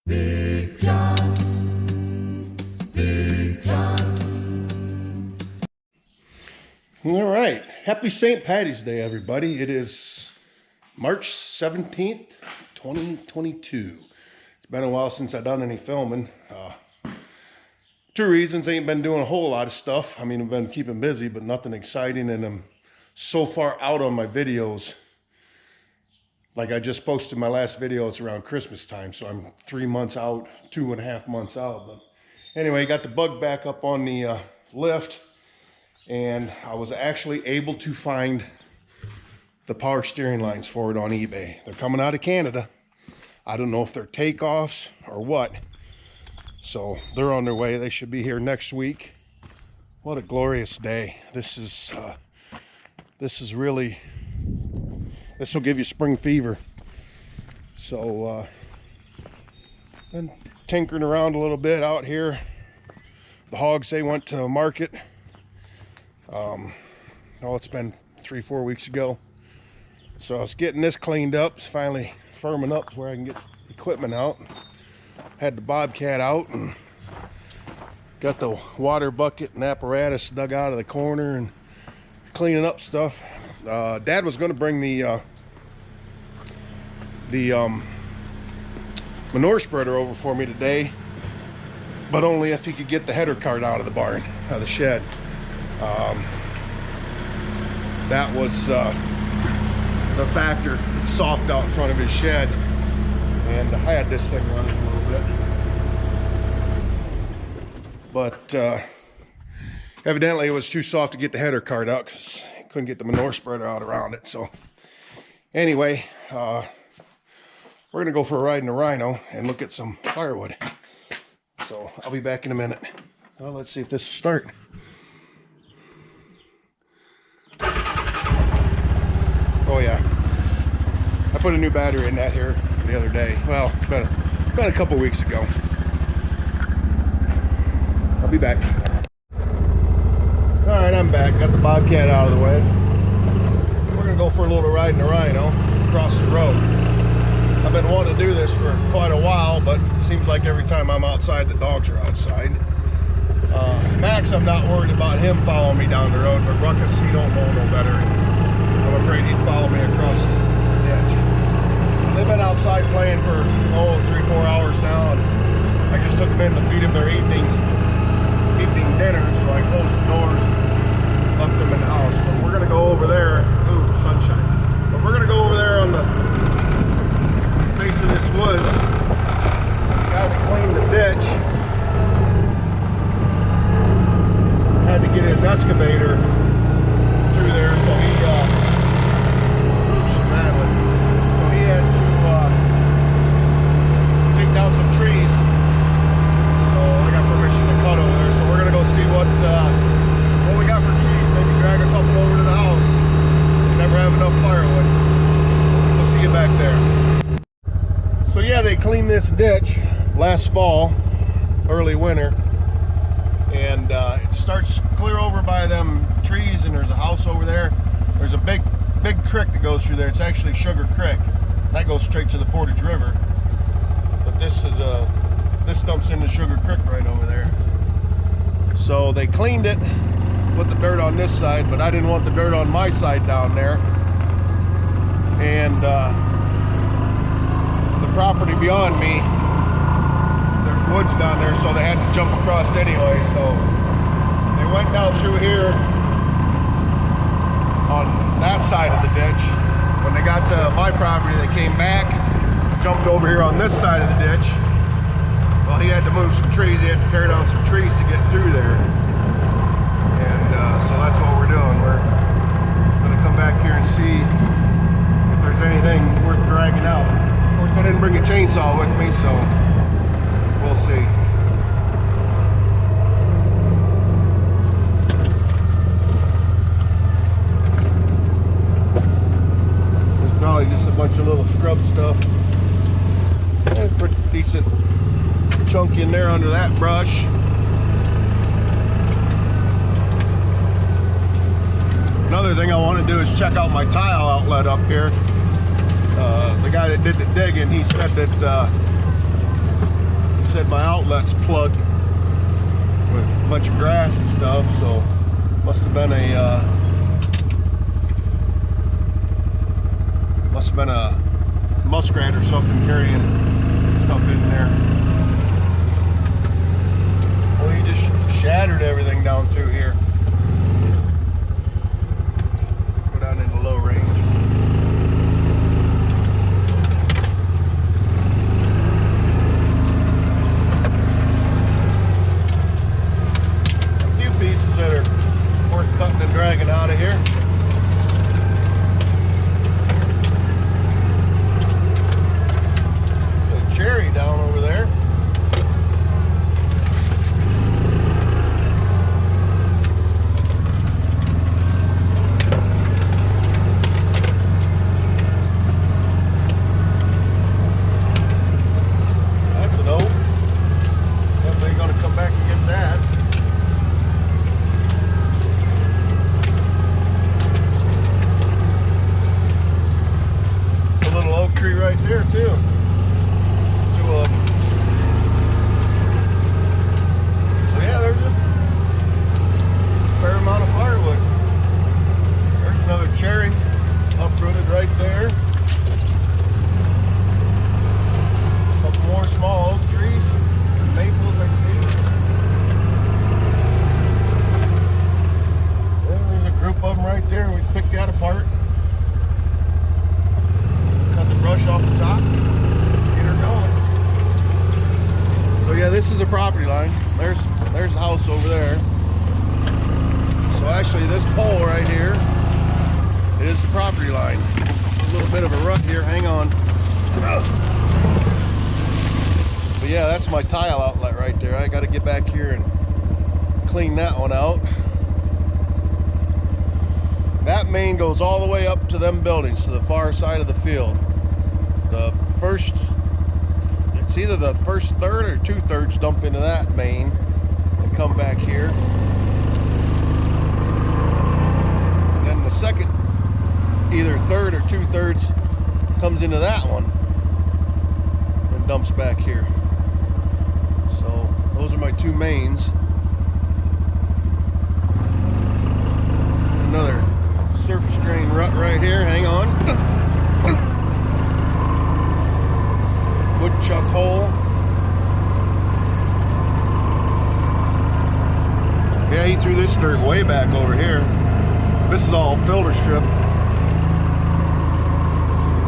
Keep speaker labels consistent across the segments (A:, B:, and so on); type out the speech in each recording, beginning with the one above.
A: Big John, Big John.
B: All right, happy St. Patty's Day, everybody. It is March 17th, 2022. It's been a while since I've done any filming. Two reasons: ain't been doing a whole lot of stuff. I mean, I've been keeping busy, but nothing exciting, and I'm so far out on my videos. Like I just posted my last video, it's around Christmas time, so I'm 3 months out, 2.5 months out. But anyway, got the bug back up on the lift, and I was actually able to find the power steering lines for it on eBay. They're coming out of Canada. I don't know if they're takeoffs or what. So they're on their way. They should be here next week. What a glorious day. This is really, this will give you spring fever. So been tinkering around a little bit out here. The hogs, they went to market. It's been 3-4 weeks ago. So I was getting this cleaned up. It's finally firming up where I can get equipment out. Had the Bobcat out and got the water bucket and apparatus dug out of the corner and cleaning up stuff. Dad was going to bring the manure spreader over for me today, but only if he could get the header cart out of the barn, out of the shed. That was the factor. It's soft out in front of his shed, and I had this thing running a little bit, but evidently it was too soft to get the header cart out because I couldn't get the manure spreader out around it. So anyway, we're gonna go for a ride in the Rhino and look at some firewood. So I'll be back in a minute. Well, let's see if this will start. Oh yeah, I put a new battery in that here the other day. Well, it's been a couple weeks ago. I'll be back. All right, I'm back. Got the Bobcat out of the way. We're gonna go for a little ride in the Rhino across the road. I've been wanting to do this for quite a while, but it seems like every time I'm outside, the dogs are outside. Max, I'm not worried about him following me down the road, but Ruckus, he don't know no better. I'm afraid he'd follow me across the ditch. They've been outside playing for 3-4 hours now, and I just took them in to feed them their evening dinner, so I closed the doors and left them in the house. But we're gonna go over there. Ooh, sunshine. But we're gonna go over there on the face of this woods. Got to clean the ditch. Had to get his excavator through there, so he had to take down some trees. So I got permission to cut over there. So we're gonna go see what we got for trees. Maybe drag a couple over to the house. Never have enough firewood. We'll see you back there. So yeah, they cleaned this ditch last fall, early winter, and it starts clear over by them trees, and there's a house over there. There's a big creek that goes through there. It's actually Sugar Creek. That goes straight to the Portage River. But this dumps into Sugar Creek right over there. So they cleaned it, put the dirt on this side, but I didn't want the dirt on my side down there. And the property beyond me, there's woods down there, so they had to jump across anyway. So they went down through here on that side of the ditch. When they got to my property, they came back, jumped over here on this side of the ditch. Well, he had to move some trees. He had to tear down some trees to get through there. And so that's what we're doing. We're gonna come back here and see if there's anything worth dragging out. Of course, I didn't bring a chainsaw with me, so we'll see. Probably just a bunch of little scrub stuff. There's pretty decent chunk in there under that brush. Another thing I want to do is check out my tile outlet up here. The guy that did the digging, he said that my outlets plugged with a bunch of grass and stuff, so must have been a muskrat or something carrying stuff in there. Well, he just shattered everything down through here. Go down into low range. A few pieces that are worth cutting and dragging out of here. Cherry down over there. That's an oak. Definitely gonna come back and get that. It's a little oak tree right there too. So yeah, there's a fair amount of firewood. There's another cherry uprooted right there. A couple more small oak trees, maples I see. Yeah, there's a group of them right there. We picked that apart. Cut the brush off the top. Get her going. So yeah, this is a property line. There's the house over there. So actually this pole right here is the property line. A little bit of a rut here, hang on. But yeah, that's my tile outlet right there. I gotta get back here and clean that one out. That main goes all the way up to them buildings, to the far side of the field. It's either the first third or 2/3 dump into that main and come back here. And then the second, either third or 2/3 comes into that one and dumps back here. So those are my two mains. Another surface drain rut right here, hang on. Woodchuck hole. Yeah, he threw this dirt way back over here. This is all filter strip.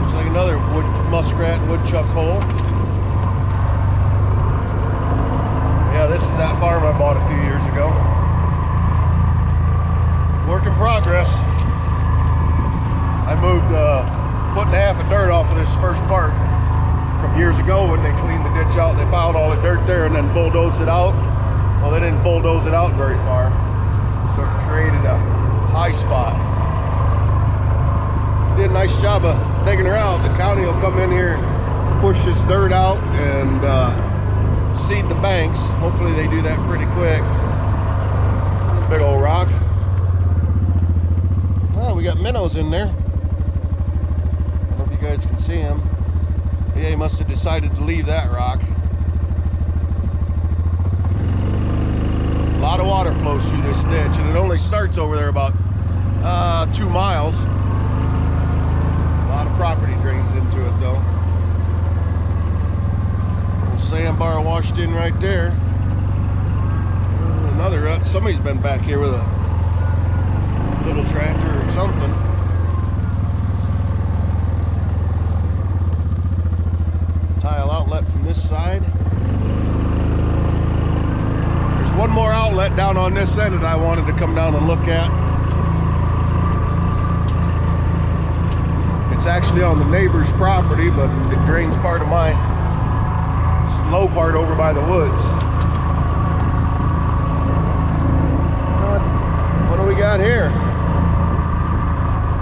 B: Looks like another muskrat woodchuck hole. Yeah, this is that farm I bought a few years ago. Work in progress. I moved a foot and a half of dirt off of this first part from years ago when they cleaned the ditch out. They piled all the dirt there and then bulldozed it out. Well, they didn't bulldoze it out very far, so it created a high spot. Did a nice job of digging her out. The county will come in here, push this dirt out, and seed the banks. Hopefully they do that pretty quick. Big old rock. Oh, we got minnows in there. I don't know if you guys can see them. Yeah, he must have decided to leave that rock. A lot of water flows through this ditch, and it only starts over there about 2 miles. A lot of property drains into it though. Little sandbar washed in right there. Another rut. Somebody's been back here with a little tractor or something. Tile outlet from this side. There's one more outlet down on this end that I wanted to come down and look at. It's actually on the neighbor's property, but it drains part of my low part over by the woods. What do we got here?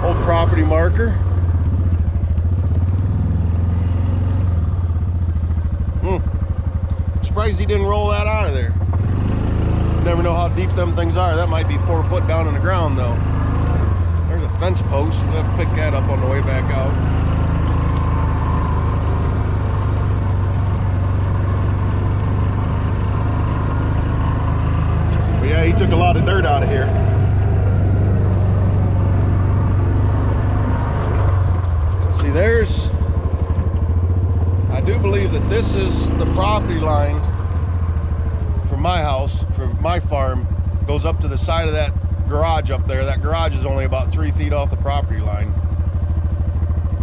B: Old property marker. Surprised he didn't roll that out of there. Never know how deep them things are. That might be 4 foot down in the ground though. There's a fence post. We'll have to pick that up on the way back out. dirt out of here. See, I do believe that this is the property line for my house, for my farm. Goes up to the side of that garage up there. That garage is only about 3 feet off the property line.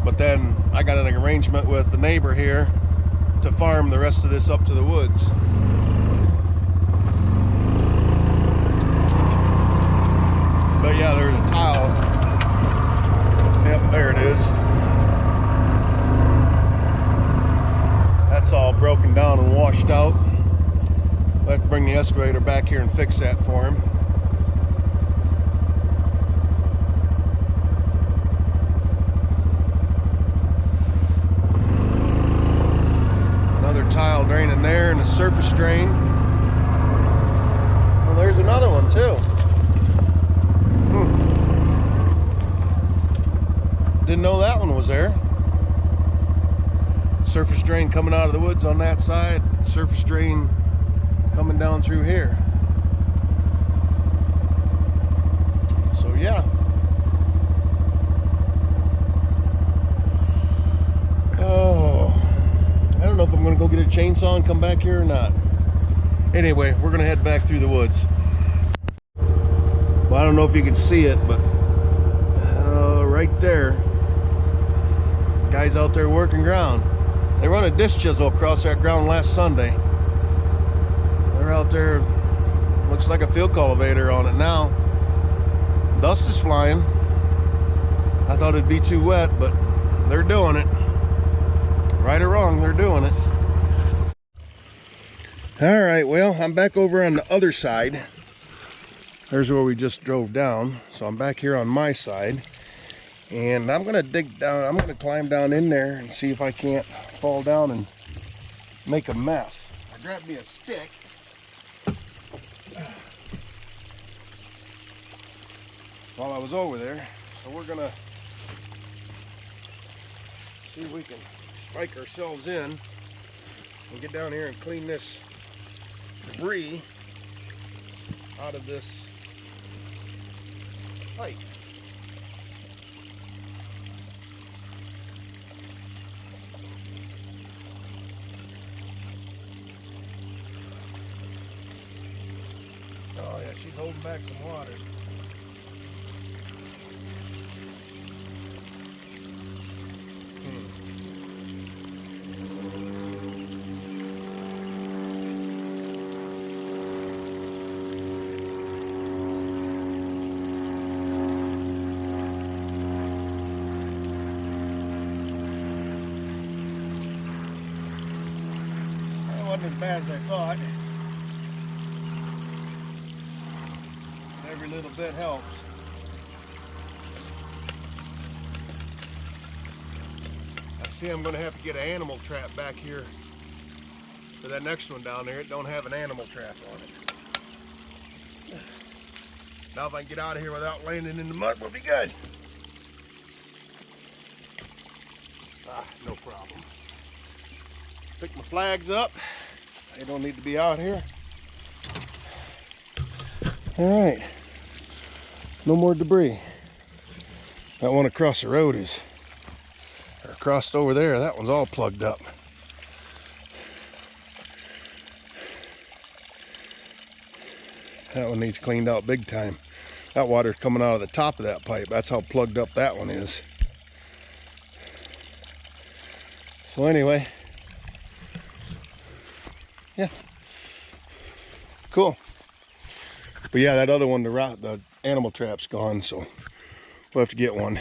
B: But then I got an arrangement with the neighbor here to farm the rest of this up to the woods. But yeah, there's a tile. Yep, there it is. That's all broken down and washed out. I have to bring the excavator back here and fix that for him. Another tile draining there and a surface drain. Well, there's another one too. Didn't know that one was there. Surface drain coming out of the woods on that side. Surface drain coming down through here. So yeah. Oh, I don't know if I'm gonna go get a chainsaw and come back here or not. Anyway, we're gonna head back through the woods. Well, I don't know if you can see it, but right there, guys out there working ground. They run a disc chisel across that ground last Sunday. They're out there, looks like a field cultivator on it now. Dust is flying. I thought it'd be too wet, but they're doing it. Right or wrong, they're doing it. All right, well, I'm back over on the other side. There's where we just drove down. So I'm back here on my side. And I'm gonna dig down, I'm gonna climb down in there and see if I can't fall down and make a mess. I grabbed me a stick. While I was over there. So we're gonna see if we can spike ourselves in and get down here and clean this debris out of this pipe. Oh yeah, she's holding back some water. That wasn't as bad as I thought. Every little bit helps. I see I'm going to have to get an animal trap back here for that next one down there. It don't have an animal trap on it. Now if I can get out of here without landing in the mud, we'll be good. No problem. Pick my flags up. They don't need to be out here. All right. No more debris. That one across the road is, or across over there, that one's all plugged up. That one needs cleaned out big time. That water's coming out of the top of that pipe. That's how plugged up that one is. So anyway, yeah, cool. But yeah, that other one, the animal trap's gone, so we'll have to get one.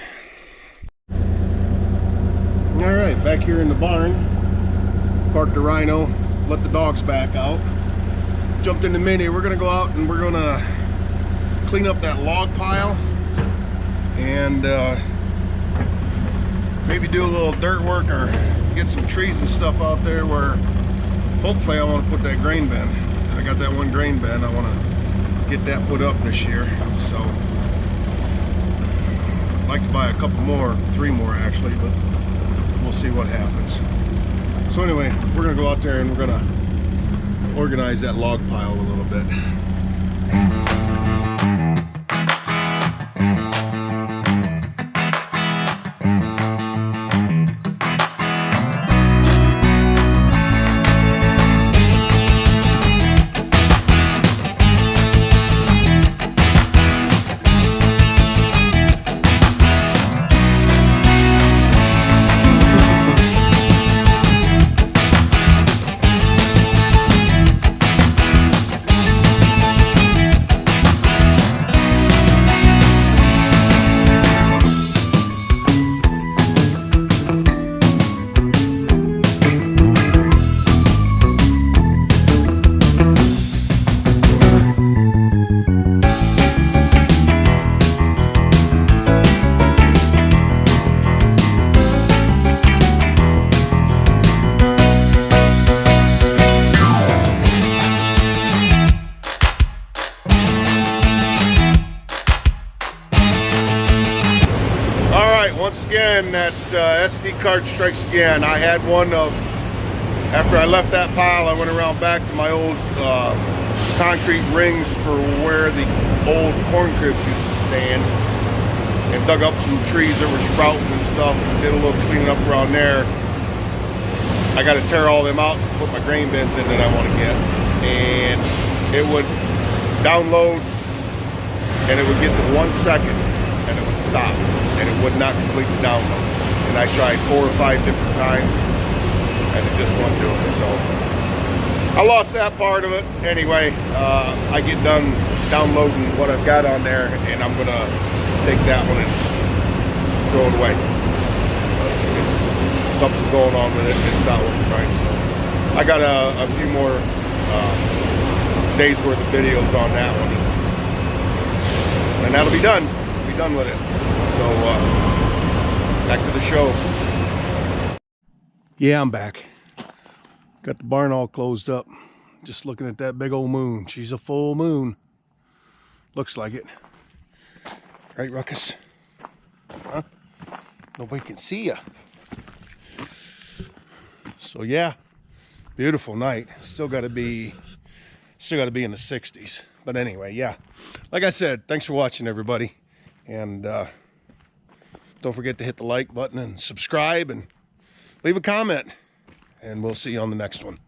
B: All right, back here in the barn, parked the Rhino, let the dogs back out. Jumped in the Mini. We're gonna go out and we're gonna clean up that log pile and maybe do a little dirt work or get some trees and stuff out there where hopefully I want to put that grain bin. I got that one grain bin. I want to get that put up this year, so I'd like to buy a couple more, 3 more actually, but we'll see what happens. So anyway, we're gonna go out there and we're gonna organize that log pile a little bit. that SD card strikes again. I had one of, after I left that pile, I went around back to my old concrete rings for where the old corn cribs used to stand, and dug up some trees that were sprouting and stuff, and did a little cleaning up around there. I got to tear all them out to put my grain bins in that I want to get, and it would download, and it would get to 1 second, and it would stop, and it would not complete the download. And I tried 4 or 5 different times, and it just wouldn't do it. So I lost that part of it. Anyway, I get done downloading what I've got on there, and I'm gonna take that one and throw it away. Something's going on with it. It's not working right. So I got a few more days worth of videos on that one, and that'll be done. Be done with it. So back to the show. Yeah, I'm back. Got the barn all closed up. Just looking at that big old moon. She's a full moon. Looks like it. Right, Ruckus? Huh? Nobody can see ya. So yeah, beautiful night. Still got to be in the 60s. But anyway, yeah. Like I said, thanks for watching, everybody. And don't forget to hit the like button and subscribe and leave a comment. And we'll see you on the next one.